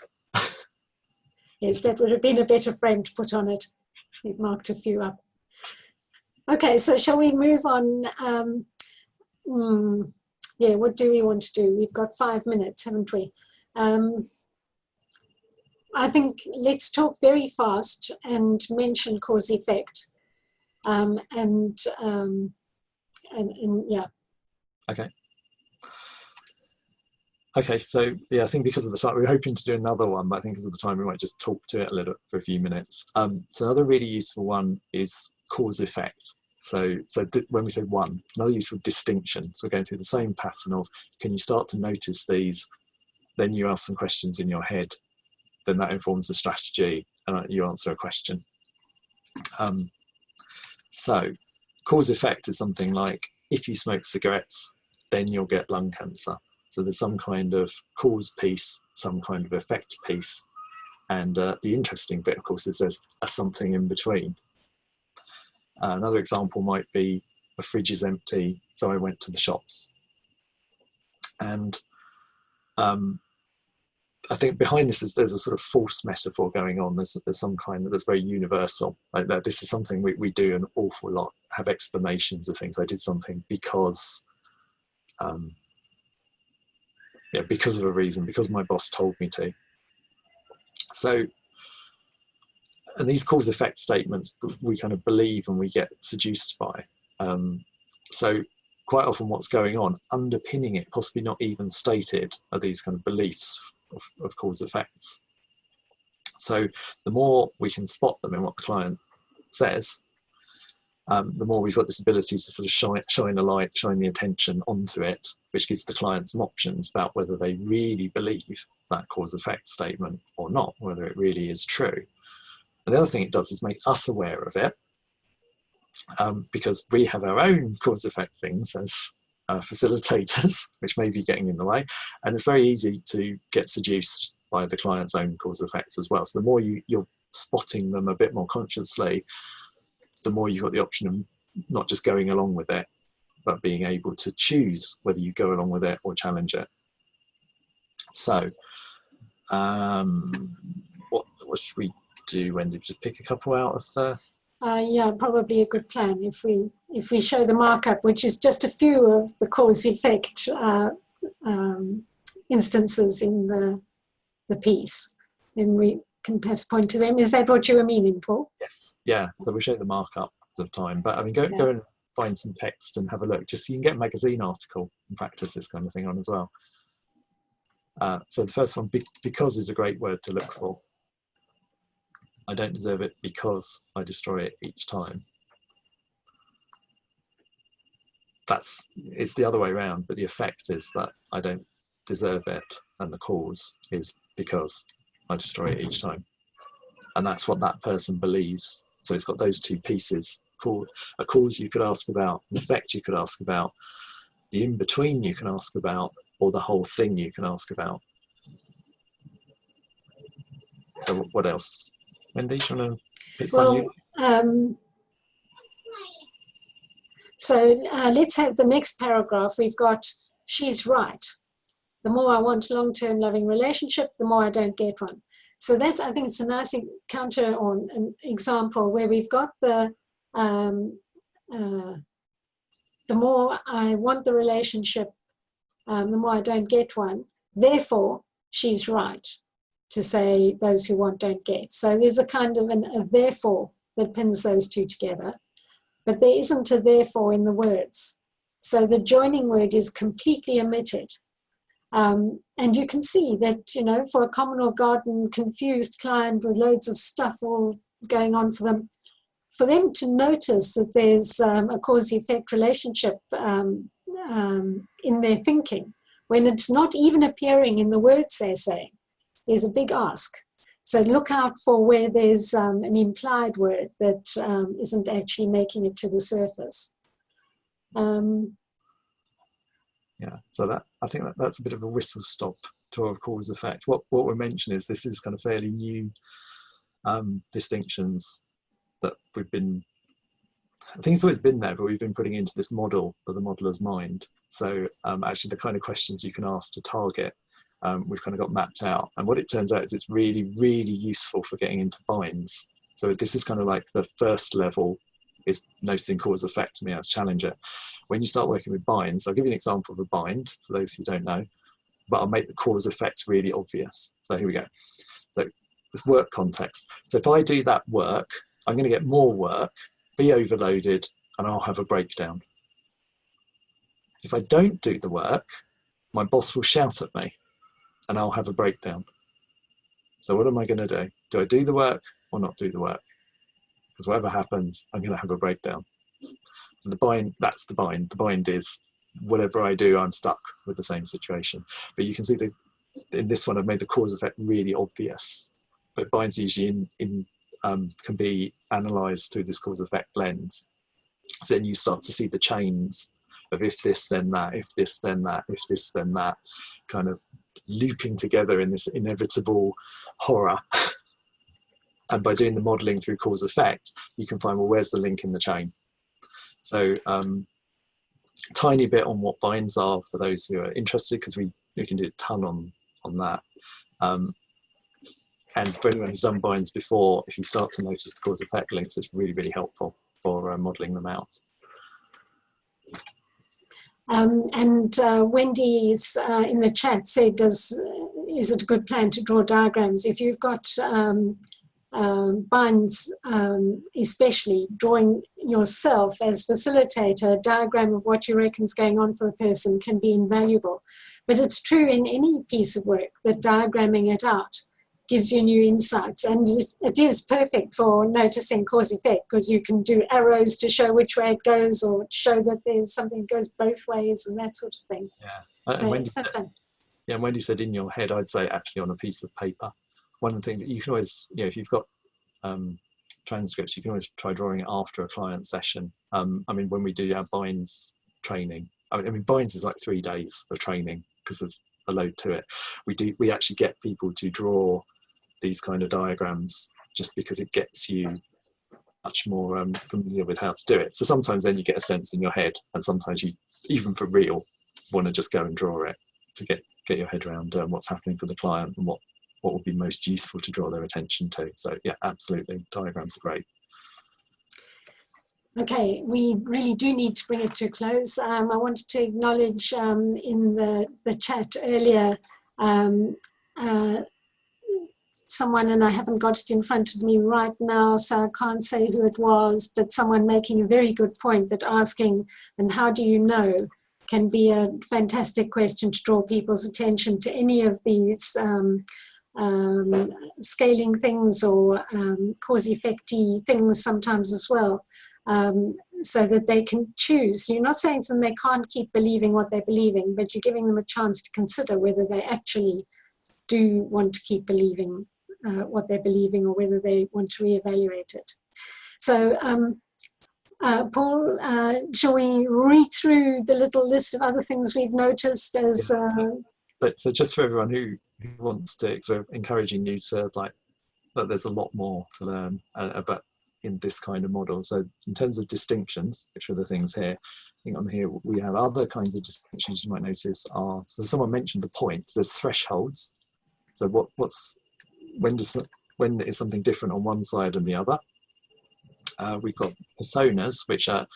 Yes, that would have been a better frame to put on it. We've marked a few up. Okay, so shall we move on? Yeah, what do we want to do? We've got 5 minutes, haven't we? I think let's talk very fast and mention cause effect. Yeah. Okay, so yeah, I think because of the time, we were hoping to do another one, but I think because of the time, we might just talk to it a little for a few minutes. So another really useful one is cause effect. So when we say one, another useful distinction. So we're going through the same pattern of, can you start to notice these? Then you ask some questions in your head. Then that informs the strategy, and you answer a question. So cause effect is something like, if you smoke cigarettes, then you'll get lung cancer. So there's some kind of cause piece, some kind of effect piece. And the interesting bit, of course, is there's a something in between. Another example might be, the fridge is empty, so I went to the shops. And I think behind this is there's a sort of false metaphor going on. There's some kind of, that's very universal. Like that, this is something we do an awful lot. Have explanations of things. I did something because, yeah, because of a reason, because my boss told me to. So, and these cause effect statements we kind of believe and we get seduced by. So quite often what's going on, underpinning it, possibly not even stated, are these kind of beliefs of cause effects. So the more we can spot them in what the client says, the more we've got this ability to sort of shine a light, shine the attention onto it, which gives the client some options about whether they really believe that cause effect statement or not, whether it really is true. And the other thing it does is make us aware of it, because we have our own cause effect things as facilitators, which may be getting in the way. And it's very easy to get seduced by the client's own cause effects as well. So the more you're spotting them a bit more consciously, the more you've got the option of not just going along with it, but being able to choose whether you go along with it or challenge it. So what should we do, Wendy? Just pick a couple out of the... Yeah, probably a good plan if we show the markup, which is just a few of the cause effect instances in the piece. Then we can perhaps point to them. Is that what you were meaning, Paul? Yes. Yeah. So we show the markup of time, but I mean, go and find some text and have a look. Just so you can get a magazine article and practice this kind of thing on as well. So the first one, because, is a great word to look for. I don't deserve it because I destroy it each time. It's the other way around, but the effect is that I don't deserve it, and the cause is because I destroy it each time. And that's what that person believes. So it's got those two pieces. A cause you could ask about, an effect you could ask about, the in-between you can ask about, or the whole thing you can ask about. So what else? Wendy, do you want to pick one? So let's have the next paragraph. We've got, she's right. The more I want a long-term loving relationship, the more I don't get one. So that, I think, it's a nice counter on an example where we've got the more I want the relationship, the more I don't get one. Therefore, she's right to say those who want don't get. So there's a kind of a therefore that pins those two together. But there isn't a therefore in the words. So the joining word is completely omitted. And you can see that, you know, for a Commonwealth Garden confused client with loads of stuff all going on for them to notice that there's a cause-effect relationship in their thinking, when it's not even appearing in the words they're saying, is a big ask. So look out for where there's an implied word that isn't actually making it to the surface. Yeah, so that, I think that's a bit of a whistle stop to our cause effect. What we're mentioning is this is kind of fairly new distinctions that we've been, I think it's always been there, but we've been putting into this model of the modeler's mind. So actually the kind of questions you can ask to target, we've kind of got mapped out. And what it turns out is it's really, really useful for getting into binds. So this is kind of like the first level is noticing cause effect to me as challenge it. When you start working with binds, I'll give you an example of a bind for those who don't know, but I'll make the cause effect really obvious. So here we go. So this work context. So if I do that work, I'm going to get more work, be overloaded, and I'll have a breakdown. If I don't do the work, my boss will shout at me and I'll have a breakdown. So what am I going to do? Do I do the work or not do the work? Because whatever happens, I'm going to have a breakdown. So the bind, that's the bind. The bind is whatever I do, I'm stuck with the same situation. But you can see that in this one, I've made the cause effect really obvious. But binds usually can be analysed through this cause effect lens. So then you start to see the chains of if this, then that, if this, then that, if this, then that, kind of looping together in this inevitable horror. And by doing the modelling through cause effect, you can find, well, where's the link in the chain? So tiny bit on what binds are for those who are interested, because we can do a ton on that. And for anyone who's done binds before, if you start to notice the cause effect links, it's really, really helpful for modelling them out. Wendy's in the chat said, is it a good plan to draw diagrams? If you've got binds, especially drawing yourself as facilitator, a diagram of what you reckon is going on for the person can be invaluable. But it's true in any piece of work that diagramming it out gives you new insights, and it is perfect for noticing cause effect, because you can do arrows to show which way it goes, or show that there's something that goes both ways, and that sort of thing. Yeah, So Wendy said in your head, I'd say actually on a piece of paper. One of the things that you can always, if you've got transcripts, you can always try drawing it after a client session. I mean, when we do our binds training, I mean binds is like 3 days of training because there's a load to it. We actually get people to draw these kind of diagrams just because it gets you much more familiar with how to do it. So sometimes then you get a sense in your head, and sometimes you, even for real, want to just go and draw it to get your head around what's happening for the client and what would be most useful to draw their attention to. So yeah, absolutely, diagrams are great. Okay, we really do need to bring it to a close. I wanted to acknowledge in the chat earlier someone, and I haven't got it in front of me right now, so I can't say who it was, but someone making a very good point that asking, and how do you know, can be a fantastic question to draw people's attention to any of these scaling things or cause-effecty things sometimes as well, so that they can choose. You're not saying to them they can't keep believing what they're believing, but you're giving them a chance to consider whether they actually do want to keep believing what they're believing, or whether they want to reevaluate it. So Paul, shall we read through the little list of other things we've noticed as... So just for everyone who wants to, sort of encouraging you to that there's a lot more to learn about in this kind of model. So in terms of distinctions, which are the things here, I think on here we have other kinds of distinctions you might notice are, so someone mentioned the points, there's thresholds. So when is something different on one side and the other? We've got personas, which are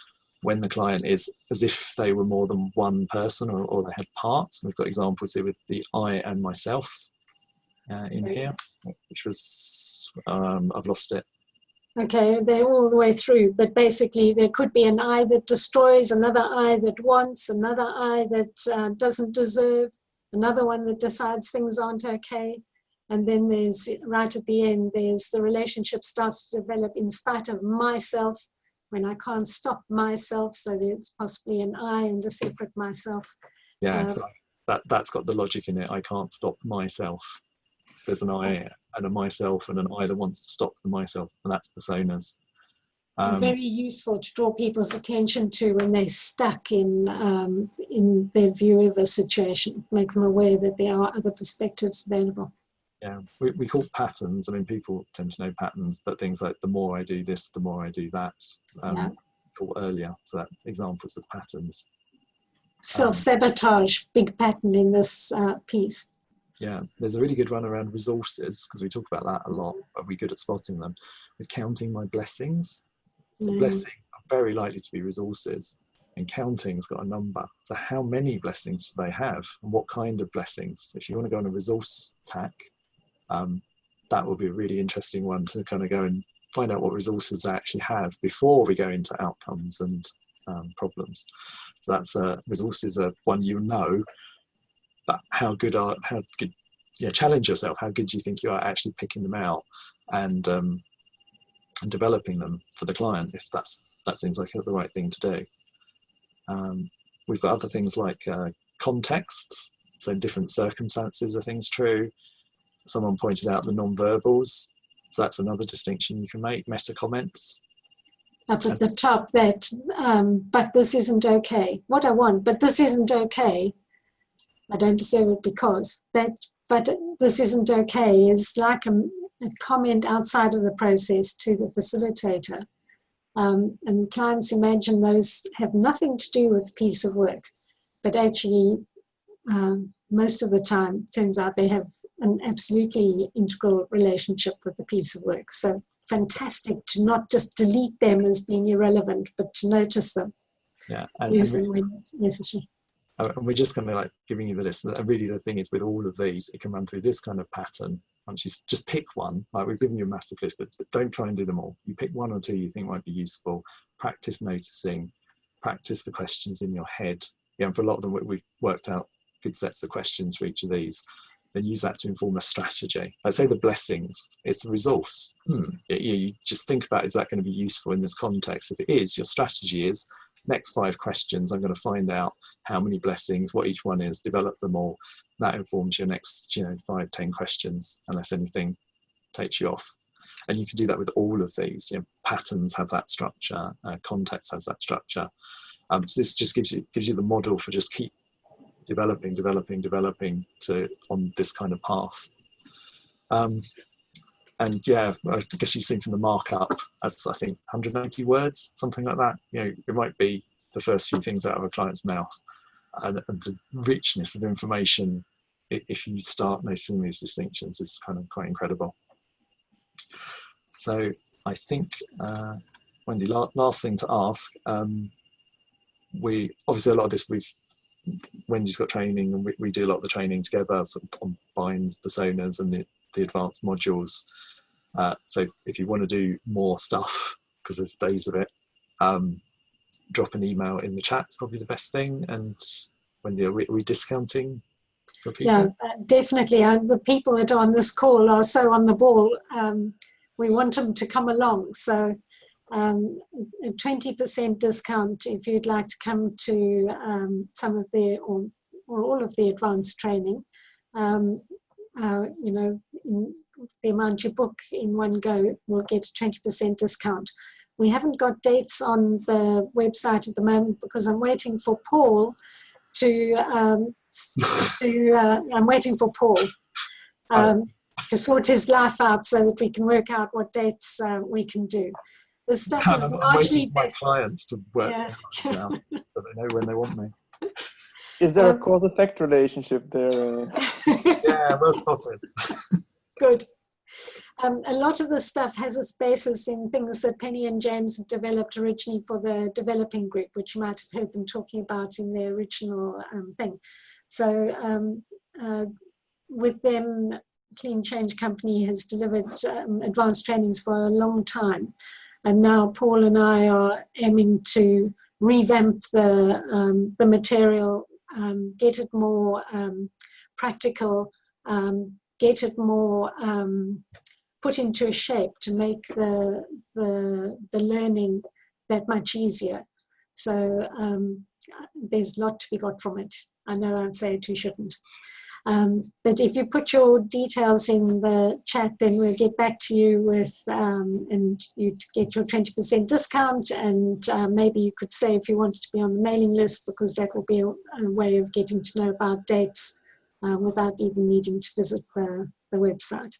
when the client is as if they were more than one person, or they had parts. We've got examples here with the I and myself in here, which was, I've lost it. Okay, they're all the way through, but basically there could be an I that destroys, another I that wants, another I that doesn't deserve, another one that decides things aren't okay. And then there's, right at the end, there's the relationship starts to develop in spite of myself, when I can't stop myself. So there's possibly an I and a separate myself. Yeah, so that's got the logic in it. I can't stop myself. There's an I and a myself and an I that wants to stop the myself, and that's personas. Very useful to draw people's attention to when they're stuck in their view of a situation. Make them aware that there are other perspectives available. Yeah, we call patterns. I mean, people tend to know patterns, but things like the more I do this, the more I do that. Called earlier, so that's examples of patterns. Self-sabotage, big pattern in this piece. Yeah, there's a really good one around resources, because we talk about that a lot. Are we good at spotting them? With counting my blessings. The blessings are very likely to be resources, and counting's got a number. So how many blessings do they have, and what kind of blessings? If you want to go on a resource tack, that will be a really interesting one to kind of go and find out what resources they actually have before we go into outcomes and problems. So that's resources are one you know, but how good, challenge yourself. How good do you think you are actually picking them out and developing them for the client, if that seems like the right thing to do. We've got other things like contexts. So in different circumstances are things true. Someone pointed out the non-verbals, so that's another distinction you can make. Meta comments. Up at the top, that, but this isn't okay. What I want, but this isn't okay. I don't deserve it because that, but this isn't okay is like a comment outside of the process to the facilitator. And clients imagine those have nothing to do with piece of work, but actually most of the time, turns out they have an absolutely integral relationship with the piece of work. So fantastic to not just delete them as being irrelevant, but to notice them, use them when it's necessary. And we're just kind of like giving you the list. And really the thing is with all of these, it can run through this kind of pattern. Once you just pick one, like we've given you a massive list, but don't try and do them all. You pick one or two you think might be useful, practice noticing, practice the questions in your head. Yeah, and for a lot of them, we've worked out good sets of questions for each of these. Then use that to inform a strategy. Like say the blessings, it's a resource. You just think about, is that going to be useful in this context? If it is, your strategy is, next 5 questions, I'm going to find out how many blessings, what each one is, develop them all. That informs your next 5, 10 questions, unless anything takes you off. And you can do that with all of these. Patterns have that structure, context has that structure. So this just gives you the model for just keep developing to on this kind of path. And yeah, I guess you've seen from the markup, as I think 180 words, something like that. It might be the first few things out of a client's mouth, and the richness of information, if you start noticing these distinctions, is kind of quite incredible. So I think, Wendy, last thing to ask. We obviously, a lot of this Wendy's got training, and we do a lot of the training together, sort of on binds, personas, and the advanced modules. So if you want to do more stuff, because there's days of it, drop an email in the chat. It's probably the best thing. And Wendy, are we discounting for people? Yeah, definitely. The people that are on this call are so on the ball. We want them to come along. So a 20% discount if you'd like to come to some of the or all of the advanced training. The amount you book in one go will get a 20% discount. We haven't got dates on the website at the moment because I'm waiting for Paul to sort his life out so that we can work out what dates we can do. The stuff is largely my clients to work out now, so they know when they want me. Is there a cause-effect relationship there? Yeah, well spotted. Good. A lot of the stuff has its basis in things that Penny and James have developed originally for the developing group, which you might have heard them talking about in their original thing. So with them, Clean Change Company has delivered advanced trainings for a long time. And now Paul and I are aiming to revamp the material, get it more practical, get it more put into a shape to make the learning that much easier. So there's a lot to be got from it. I know I say it, we shouldn't. But if you put your details in the chat, then we'll get back to you with, and you'd get your 20% discount, and maybe you could say if you wanted to be on the mailing list, because that will be a way of getting to know about dates without even needing to visit the website.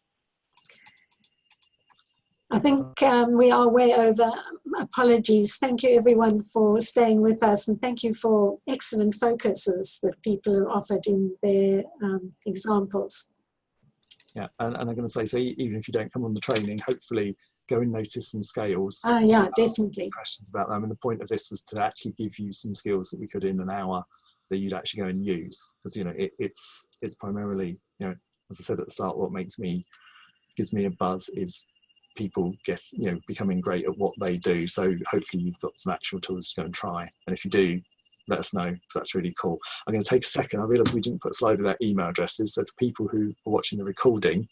I think we are way over. Apologies. Thank you everyone for staying with us, and thank you for excellent focuses that people have offered in their examples. Yeah, and I'm going to say, so even if you don't come on the training, hopefully go and notice some scales. Yeah, definitely. Questions about them. And the point of this was to actually give you some skills that we could in an hour that you'd actually go and use, because it's primarily, as I said at the start, what gives me a buzz is people becoming great at what they do. So hopefully you've got some actual tools to go and try, and if you do, let us know, because that's really cool. I'm going to take a second. I realized we didn't put a slide with our email addresses, so for people who are watching the recording,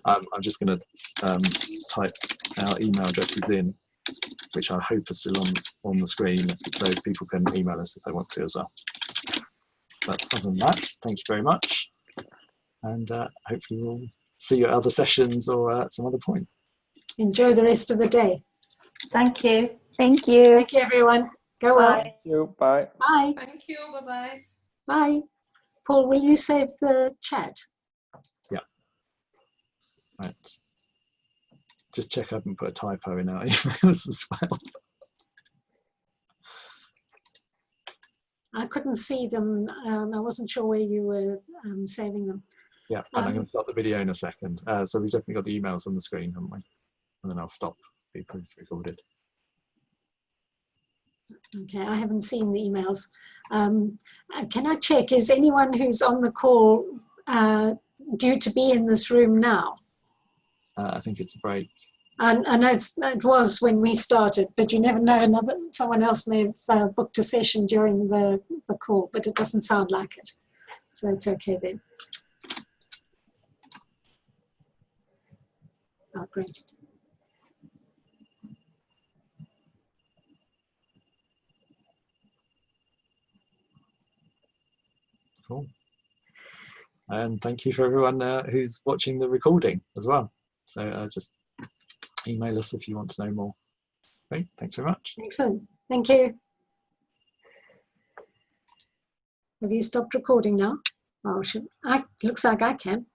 I'm just going to type our email addresses in, which I hope are still on the screen, so people can email us if they want to as well. But other than that, thank you very much, and hopefully we'll see you at other sessions or at some other point. Enjoy the rest of the day. Thank you. Thank you. Thank you, everyone. Go well. Thank you. Bye. Bye. Thank you. Bye-bye. Bye. Paul, will you save the chat? Yeah. Right. Just check I haven't put a typo in our emails as well. I couldn't see them. I wasn't sure where you were saving them. Yeah, and I'm going to start the video in a second. So we've definitely got the emails on the screen, haven't we? And then I'll stop the recorded. Okay, I haven't seen the emails. Can I check, is anyone who's on the call due to be in this room now? I think it's a break. I know it was when we started, but you never know. Someone else may have booked a session during the call, but it doesn't sound like it. So it's okay then. Oh, great. Cool. And thank you for everyone who's watching the recording as well. So just email us if you want to know more. Great, thanks very much. Excellent, thank you. Have you stopped recording now? Oh, looks like I can.